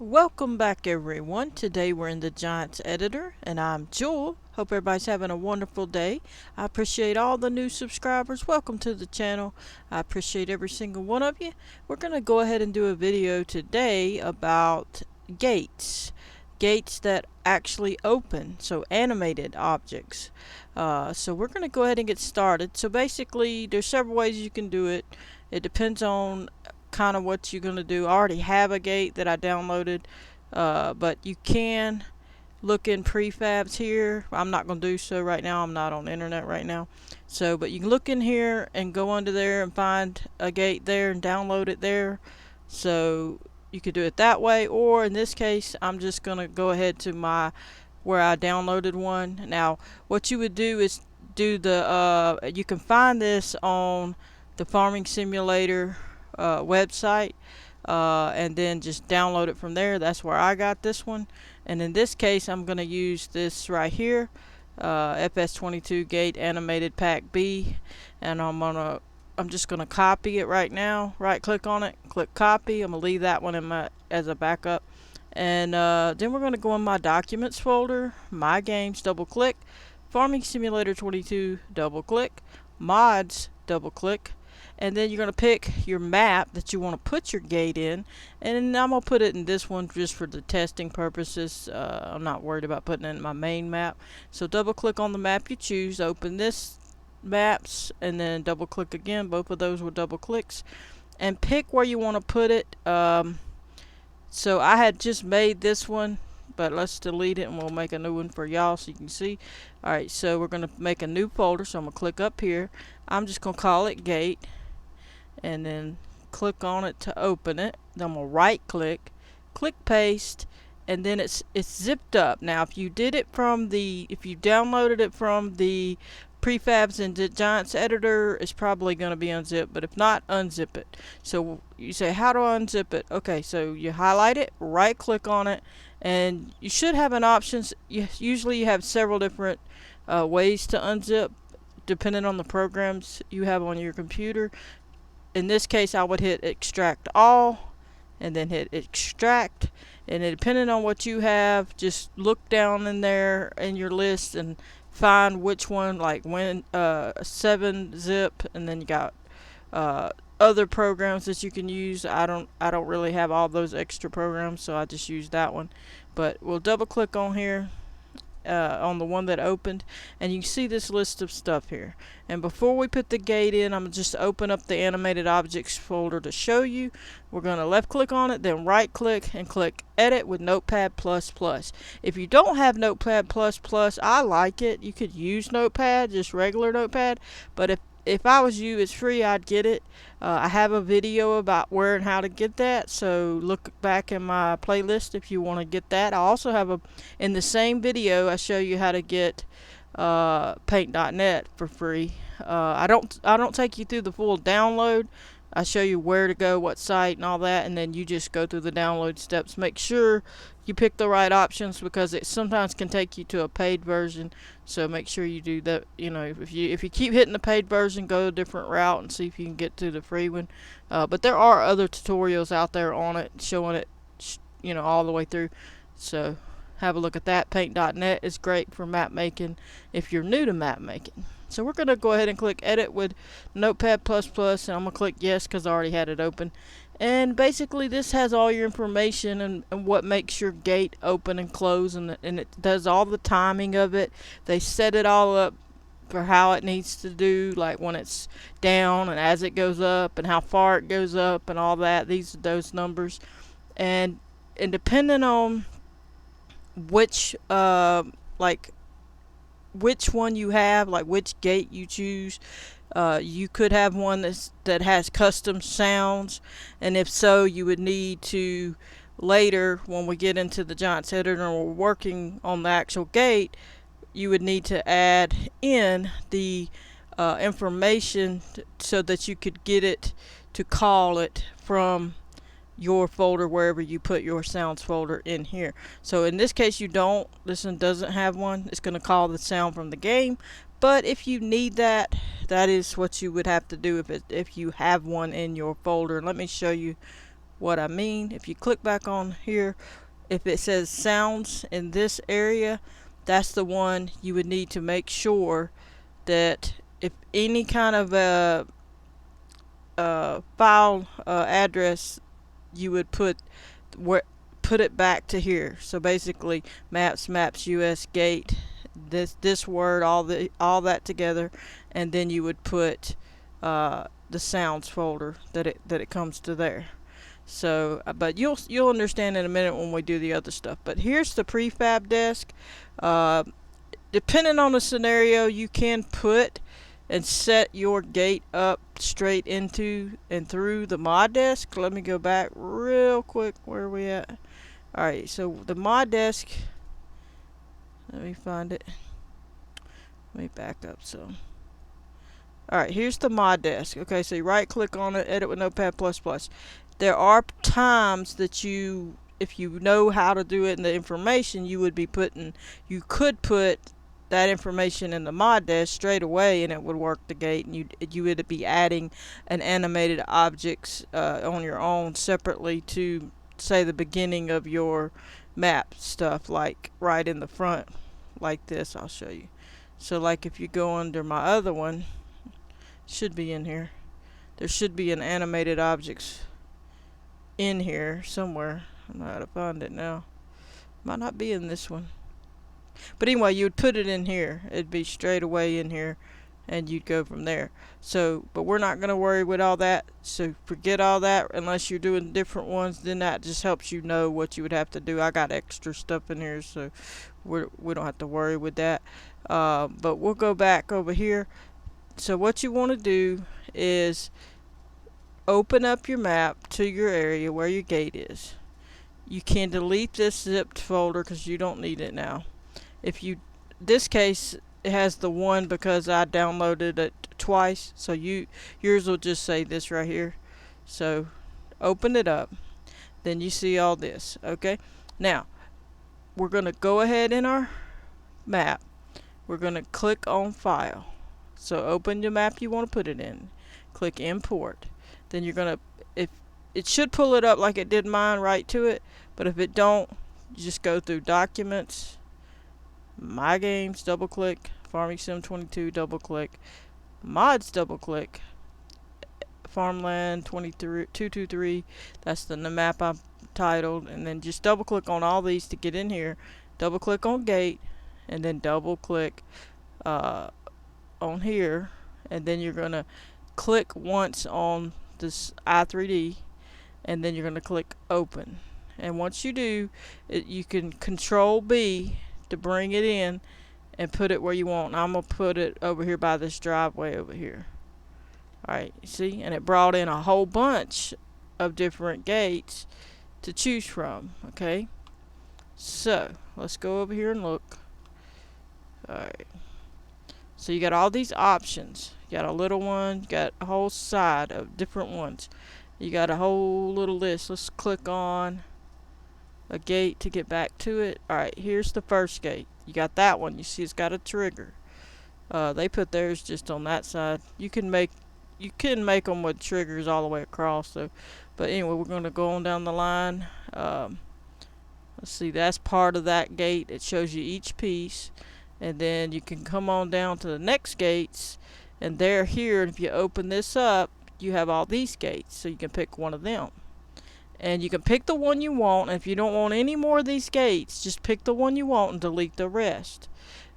Welcome back everyone. Today we're in the Giants editor and I'm Jewel. Hope everybody's having a wonderful day. I appreciate all the new subscribers. Welcome to the channel. I appreciate every single one of you. We're going to go ahead and do a video today about gates. Gates that actually open, so animated objects. So we're going to go ahead and get started. So basically there's several ways you can do it. It depends on kind of what you're going to do. I already have a gate that I downloaded, but you can look in prefabs here. I'm not going to do so right now. I'm not on the internet right now. So, but you can look in here and go under there and find a gate there and download it there. So you could do it that way, or in this case, I'm just going to go ahead to my where I downloaded one. Now, what you would do is do the you can find this on the Farming Simulator website, and then just download it from there. That's where I got this one, and in this case I'm going to use this right here, FS22 Gate Animated Pack B, and I'm just going to copy it right now. Right click on it, click copy. I'm going to leave that one in my as a backup, and then we're going to go in my documents folder, my games, double click, Farming Simulator 22, double click, mods, double click, and then you're going to pick your map that you want to put your gate in, and I'm going to put it in this one just for the testing purposes. I'm not worried about putting it in my main map. So double click on the map you choose, open this maps, and then double click again. Both of those were double clicks, and pick where you want to put it. So I had just made this one, but let's delete it and we'll make a new one for y'all so you can see. Alright, so we're going to make a new folder, so I'm going to click up here. I'm just going to call it gate, and then click on it to open it. Then I'm going to right click, click paste, and then it's zipped up. Now if you downloaded it from the prefabs in the Giants editor, it's probably going to be unzipped, but if not, unzip it. So you say, how do I unzip it? Okay, so you highlight it, right click on it, and you should have an options. Usually you have several different ways to unzip depending on the programs you have on your computer. In this case I would hit extract all and then hit extract, and then depending on what you have, just look down in there in your list and find which one, like 7-zip, and then you got other programs that you can use. I don't really have all those extra programs, so I just use that one. But we'll double click on here, on the one that opened, and you can see this list of stuff here. And before we put the gate in, I'm just open up the animated objects folder to show you. We're going to left click on it, then right click and click edit with Notepad++. If you don't have Notepad++, I like it. You could use Notepad, just regular Notepad, but if I was you, it's free, I'd get it. I have a video about where and how to get that, so look back in my playlist if you want to get that. I also have in the same video I show you how to get paint.net for free. I don't take you through the full download. I show you where to go, what site and all that, and then you just go through the download steps. Make sure you pick the right options, because it sometimes can take you to a paid version, so make sure you do that. You know, if you keep hitting the paid version, go a different route and see if you can get to the free one. But there are other tutorials out there on it showing it, all the way through, so have a look at that. Paint.net is great for map making if you're new to map making. So we're going to go ahead and click edit with Notepad++, and I'm going to click yes because I already had it open. And basically this has all your information and what makes your gate open and close, and it does all the timing of it. They set it all up for how it needs to do, like when it's down and as it goes up and how far it goes up and all that. Those numbers, and depending on which which one you have, like which gate you choose, you could have one that has custom sounds, and if so, you would need to later, when we get into the Giants editor and we're working on the actual gate, you would need to add in the information so that you could get it to call it from your folder wherever you put your sounds folder in here. So in this case this one doesn't have one. It's going to call the sound from the game, but if you need that is what you would have to do if you have one in your folder. Let me show you what I mean. If you click back on here, if it says sounds in this area, that's the one you would need to make sure that if any kind of file address, you would where put it back to here. So basically, maps US gate, this word, all that together, and then you would put the sounds folder that it comes to there. So, but you'll understand in a minute when we do the other stuff. But here's the prefab desk. Uh, Depending on the scenario, you can put and set your gate up straight into and through the mod desk. Let me go back real quick. Where are we at? Alright, so the mod desk, let me find it. Let me back up so. Alright, here's the mod desk. Okay, so you right click on it, edit with Notepad++. There are times that if you know how to do it in the information, you could put that information in the mod desk straight away and it would work the gate, and you would be adding an animated objects on your own separately to, say, the beginning of your map stuff, like right in the front like this. I'll show you. So like if you go under my other one, should be in here, there should be an animated objects in here somewhere. I don't know how to find it now. Might not be in this one. But anyway, you would put it in here. It'd be straight away in here, and you'd go from there. So, but we're not going to worry with all that. So forget all that unless you're doing different ones. Then that just helps you know what you would have to do. I got extra stuff in here, so we don't have to worry with that. But we'll go back over here. So what you want to do is open up your map to your area where your gate is. You can delete this zipped folder because you don't need it now. This case, it has the one because I downloaded it twice, so yours will just say this right here. So open it up, then you see all this. Okay, now we're going to go ahead in our map. We're going to click on file. So open the map you want to put it in, click import. Then you're going to, if it should pull it up like it did mine right to it, but if it don't, you just go through documents, my games, double click, Farming Sim 22, double click, mods, double click, Farmland 223, that's the map I titled, and then just double click on all these to get in here, double click on gate, and then double click on here, and then you're gonna click once on this i3D, and then you're gonna click open. And once you do, you can Control B to bring it in and put it where you want. I'm gonna put it over here by this driveway over here. Alright, see, and it brought in a whole bunch of different gates to choose from. Okay, so let's go over here and look. Alright, so you got all these options. You got a little one, you got a whole side of different ones. You got a whole little list. Let's click on a gate to get back to it. Alright, here's the first gate. You got that one. You see it's got a trigger. They put theirs just on that side. You can make them with triggers all the way across. So, but anyway, we're going to go on down the line. Let's see, that's part of that gate. It shows you each piece, and then you can come on down to the next gates, and they're here. And if you open this up, you have all these gates, so you can pick one of them. And you can pick the one you want, and if you don't want any more of these gates, just pick the one you want and delete the rest.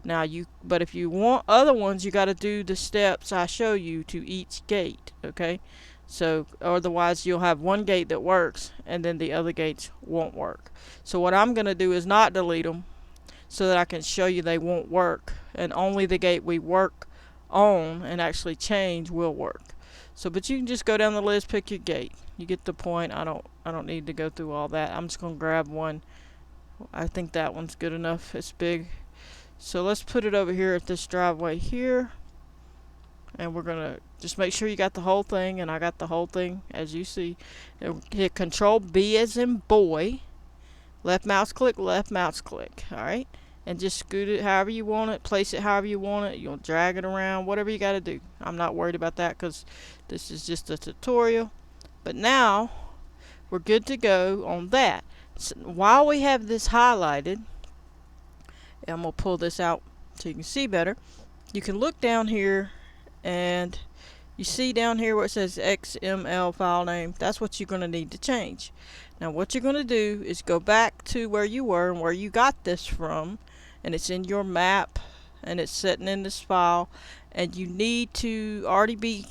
Now but if you want other ones, you got to do the steps I show you to each gate, okay? So otherwise you'll have one gate that works and then the other gates won't work. So what I'm going to do is not delete them so that I can show you they won't work, and only the gate we work on and actually change will work. So, but you can just go down the list, pick your gate. You get the point. I don't need to go through all that. I'm just gonna grab one. I think that one's good enough. It's big. So let's put it over here at this driveway here. And we're gonna just make sure you got the whole thing, and I got the whole thing as you see. And hit Control B as in boy. Left mouse click, left mouse click. Alright? And just scoot it however you want it, place it however you want it. You'll drag it around, whatever you got to do. I'm not worried about that because this is just a tutorial. But now we're good to go on that. So while we have this highlighted, I'm going to pull this out so you can see better. You can look down here and you see down here where it says XML file name. That's what you're going to need to change. Now what you're going to do is go back to where you were and where you got this from, and it's in your map and it's sitting in this file, and you need to already be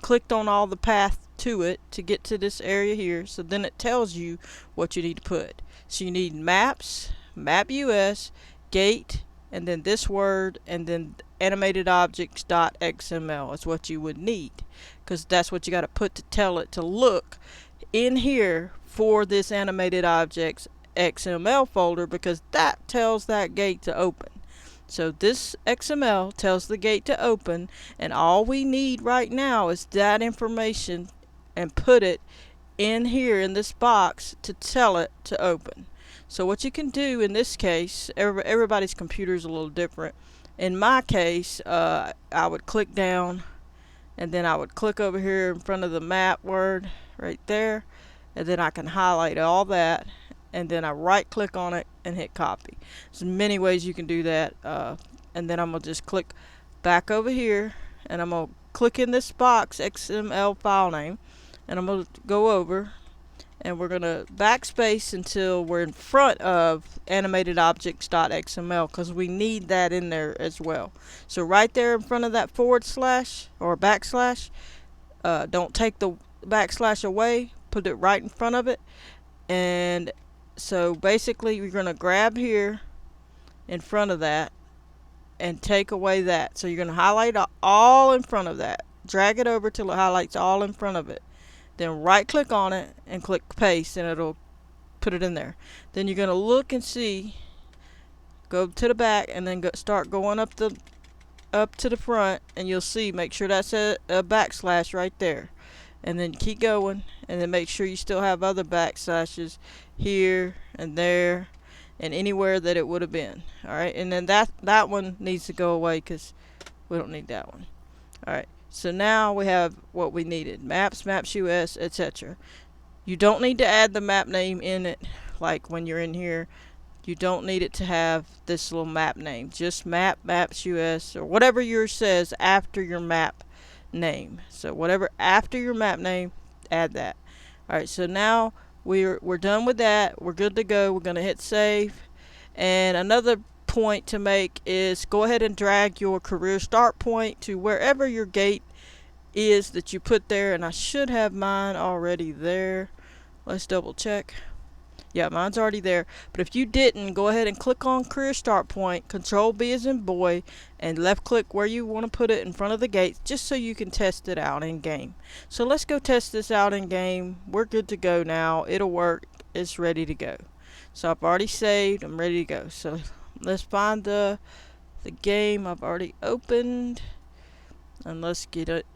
clicked on all the path to it to get to this area here. So then it tells you what you need to put. So you need maps, map US, gate, and then this word, and then animated objects.xml is what you would need, because that's what you got to put to tell it to look in here for this animated objects XML folder, because that tells that gate to open. So this XML tells the gate to open, and all we need right now is that information and put it in here in this box to tell it to open. So what you can do in this case, everybody's computer is a little different. In my case, I would click down, and then I would click over here in front of the map word right there, and then I can highlight all that, and then I right click on it and hit copy. There's many ways you can do that, and then I'm going to just click back over here, and I'm going to click in this box XML file name, and I'm going to go over, and we're going to backspace until we're in front of animated objects.xml, because we need that in there as well. So right there in front of that forward slash or backslash, don't take the backslash away, put it right in front of it. And so basically you're going to grab here in front of that and take away that. So you're going to highlight all in front of that, drag it over till it highlights all in front of it, then right click on it and click paste, and it'll put it in there. Then you're going to look and see, go to the back, and then start going up to the front, and you'll see, make sure that's a backslash right there, and then keep going, and then make sure you still have other backslashes here and there and anywhere that it would have been. Alright, and then that one needs to go away because we don't need that one. Alright, so now we have what we needed: maps, maps US, etc. You don't need to add the map name in it, like when you're in here. You don't need it to have this little map name. Just map, maps US, or whatever yours says after your map name. So whatever after your map name, add that. Alright, so now we're done with that. We're good to go. We're going to hit save. And another point to make is go ahead and drag your career start point to wherever your gate is that you put there. And I should have mine already there. Let's double check. Yeah, mine's already there. But if you didn't, go ahead and click on career start point, Control B as in boy, and left click where you want to put it in front of the gate, just so you can test it out in game. So let's go test this out in game. We're good to go now. It'll work. It's ready to go. So I've already saved. I'm ready to go. So let's find the game I've already opened, and let's get it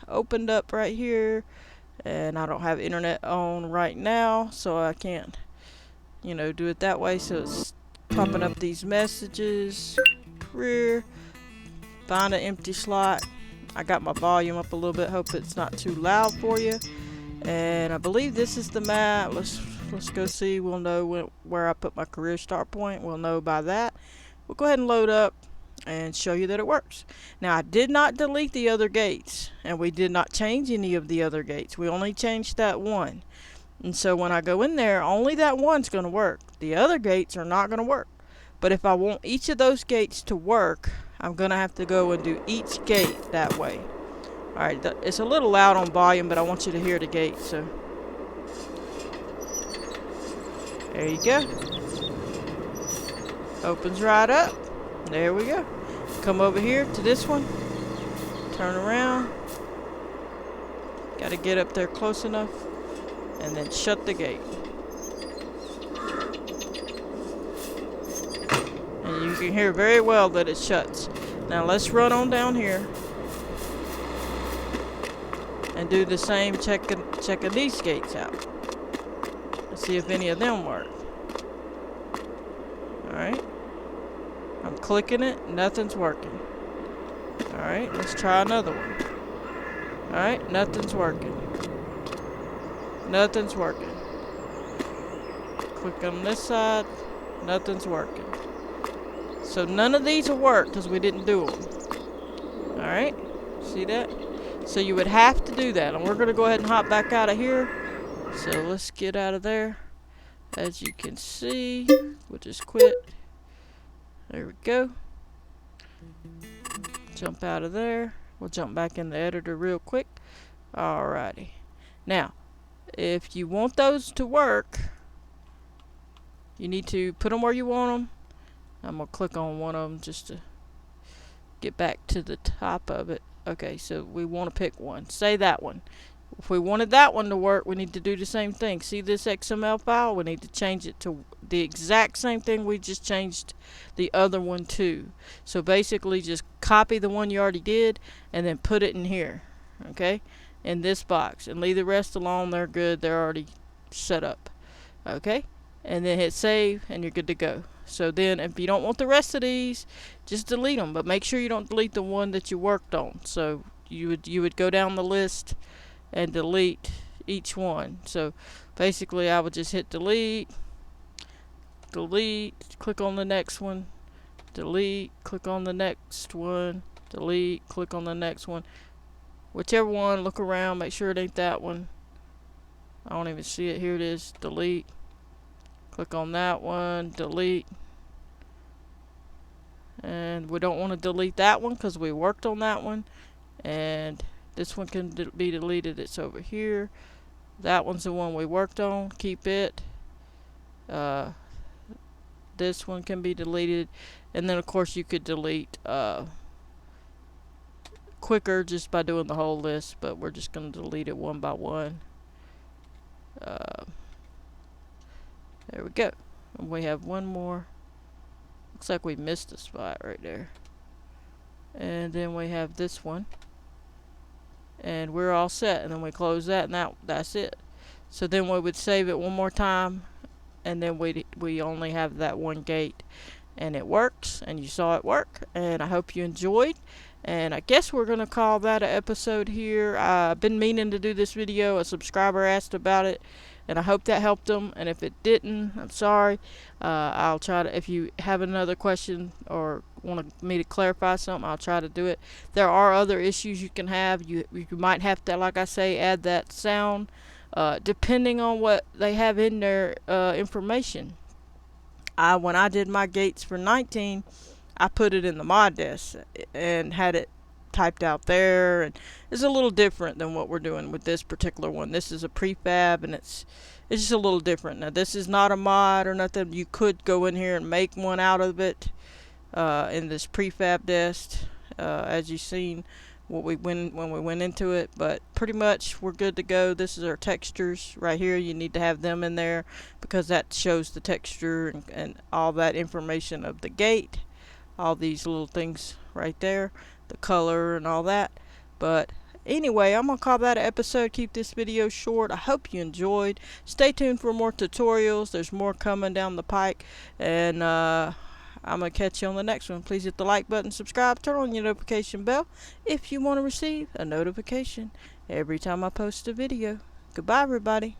opened up right here. And I don't have internet on right now, so I can't, do it that way. So it's popping up these messages. Career, find an empty slot. I got my volume up a little bit, hope it's not too loud for you. And I believe this is the map. Let's go see. We'll know where I put my career start point. We'll know by that. We'll go ahead and load up and show you that it works. Now, I did not delete the other gates, and we did not change any of the other gates. We only changed that one. And so when I go in there, only that one's going to work. The other gates are not going to work. But if I want each of those gates to work, I'm going to have to go and do each gate that way. Alright, it's a little loud on volume, but I want you to hear the gate, so. There you go. Opens right up. There we go. Come over here to this one. Turn around. Got to get up there close enough. And then shut the gate. And you can hear very well that it shuts. Now let's run on down here and do the same checking these gates out. Let's see if any of them work. Alright. I'm clicking it, nothing's working. Alright, let's try another one. Alright, nothing's working. Nothing's working. Click on this side. Nothing's working. So none of these will work because we didn't do them. Alright? See that? So you would have to do that. And we're going to go ahead and hop back out of here. So let's get out of there. As you can see, we'll just quit. There we go. Jump out of there. We'll jump back in the editor real quick. Alrighty. Now, if you want those to work, you need to put them where you want them. I'm going to click on one of them just to get back to the top of it. Okay, so we want to pick one. Say that one. If we wanted that one to work, we need to do the same thing. See this XML file? We need to change it to the exact same thing we just changed the other one to. So basically just copy the one you already did and then put it in here. Okay? In this box. And leave the rest alone. They're good. They're already set up. Okay? And then hit save and you're good to go. So then if you don't want the rest of these, just delete them. But make sure you don't delete the one that you worked on. So you would go down the list and delete each one. So basically I would just hit delete, click on the next one, delete, click on the next one, delete, click on the next one. Whichever one, look around, make sure it ain't that one. I don't even see it. Here it is. Delete. Click on that one, delete. And we don't want to delete that one because we worked on that one. And this one can be deleted. It's over here. That one's the one we worked on. Keep it. This one can be deleted. And then of course you could delete quicker just by doing the whole list. But we're just going to delete it one by one. There we go. And we have one more. Looks like we missed a spot right there. And then we have this one. And we're all set. And then we close that and that's it. So then we would save it one more time. And then we only have that one gate. And it works. And you saw it work. And I hope you enjoyed. And I guess we're going to call that an episode here. I've been meaning to do this video. A subscriber asked about it. And I hope that helped them. And if it didn't, I'm sorry. I'll try to, if you have another question or want me to clarify something, I'll try to do it. There are other issues you can have. You might have to, like I say, add that sound depending on what they have in their information. When I did my gates for 19, I put it in the mod desk and had it typed out there, and it's a little different than what we're doing with this particular one. This is a prefab and it's just a little different. Now this is not a mod or nothing. You could go in here and make one out of it in this prefab desk as you've seen when we went into it, but pretty much we're good to go. This is our textures right here. You need to have them in there because that shows the texture and all that information of the gate, all these little things right there, the color and all that. But anyway, I'm gonna call that an episode. Keep this video short. I hope you enjoyed. Stay tuned for more tutorials. There's more coming down the pike, and I'm gonna catch you on the next one. Please hit the like button, subscribe, turn on your notification bell if you want to receive a notification every time I post a video. Goodbye everybody.